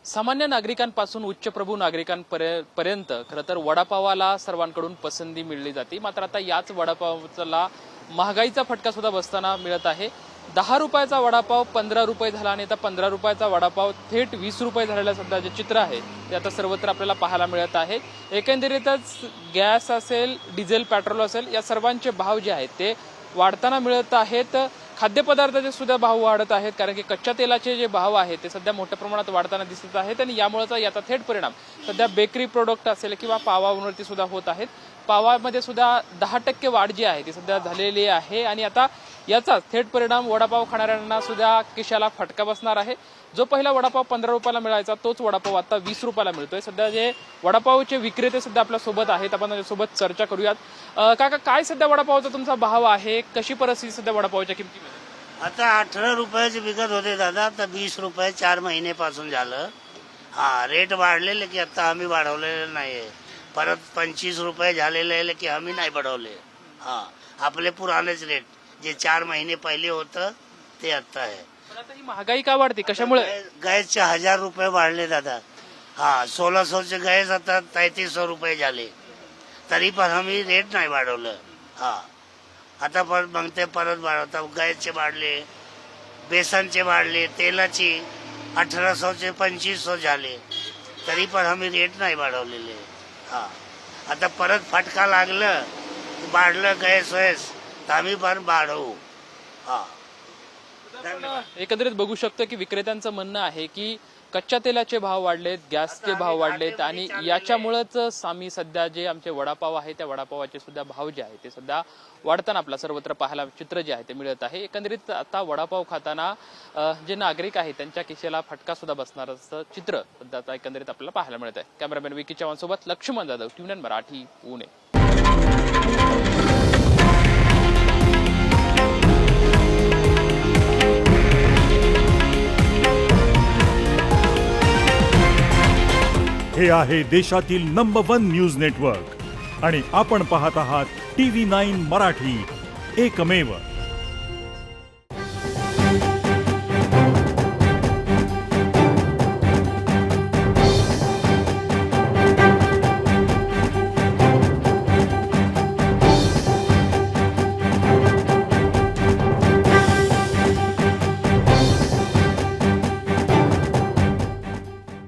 सामान्य नागरिकांपासून उच्चप्रभू नागरिकांपर्यंत खरं तर वडापावाला सर्वांकडून पसंती मिळली जाते। मात्र आता याच वडापावाला महागाईचा फटका सुद्धा बसताना मिळत आहे। 10 रुपयाचा वडापाव 15 रुपये झाला आणि आता 15 रुपयाचा वडापाव थेट 20 रुपये झालेला सध्या जे चित्र आहे ते आता सर्वत्र आपल्याला पाहायला मिळत आहे। एकंदरीतच गॅस असेल, डिझेल, पेट्रोल असेल, या सर्वांचे भाव जे आहेत ते वाढताना मिळत आहेत। खाद्यपदार्थाचे सुद्धा भाव वाढत आहेत, कारण की कच्च्या तेलाचे जे भाव आहेत ते सध्या मोठ्या प्रमाणात वाढताना दिसत आहेत आणि यामुळेचा याचा थेट परिणाम सध्या बेकरी प्रोडक्ट असेल किंवा पावावरती सुद्धा होत आहेत। पावामध्ये सुद्धा 10% वाढ जी आहे ती सध्या झालेली आहे आणि आता याचा थेट परिणाम वडापाव खाणाऱ्यांना सुद्धा खिशाला फटका बसणार आहे। जो पहिला वडापाव 15 रुपयाला मिळायचा तोच वडापाव आता 20 रुपयाला मिळतोय। सध्या जे वडापावचे विक्रेते सध्या आपल्या सोबत आहेत, आपण त्यांच्यासोबत चर्चा करूयात। काका, काय सध्या वडापावचा तुमचा भाव आहे? कशी परिस्थिती सध्या वडापावच्या किमतीमध्ये? आता 18 रुपयाचे विकत होते दादा, आता 20 रुपये 4 महिन्यापासून झालं। रेट वाढलेले की आता आम्ही वाढवलेले नाहीये, परत 25 रुपये झालेले आहे की आम्ही नाही वाढवले। आपले पुराणेच रेट जे 4 महिने पहिले होतं ते आता आहे। आता ही महागाई का वाढते, कशामुळे? गॅसचे 1000 रुपये वाढले दादा। 1600चे गॅस आता 3300 रुपये झाले, तरी पण आम्ही रेट नाही वाढवलं। आता परत मग परत वाढवता, गॅसचे वाढले, बेसनचे वाढले, तेलाची 1800चे 2500 झाले, तरी पण आम्ही रेट नाही वाढवलेले। आता परत फटका लागलं, वाढलं गॅस तर आम्ही पण वाढवू। एकंदरीत बघू शकतो की विक्रेत्यांचं म्हणणं आहे की कच्च्या तेलाचे भाव वाढलेत, गॅसचे भाव वाढलेत आणि याच्यामुळेच आम्ही सध्या जे आमचे वडापाव आहे त्या वडापावाचे सुद्धा भाव जे आहे ते सध्या वाढताना आपला सर्वत्र पाहायला चित्र जे आहे ते मिळत आहे। एकंदरीत आता वडापाव खाताना जे नागरिक आहेत त्यांच्या खिशाला फटका सुद्धा बसणार असं चित्र सध्या आता एकंदरीत आपल्याला पाहायला मिळत आहे। कॅमेरामॅन विकी चव्हाण सोबत लक्ष्मण जाधव, TVNN मराठी, पुणे। हे आहे देशातील नंबर 1 न्यूज नेटवर्क आणि आपण पाहत आहात TV9 मराठी, एकमेव।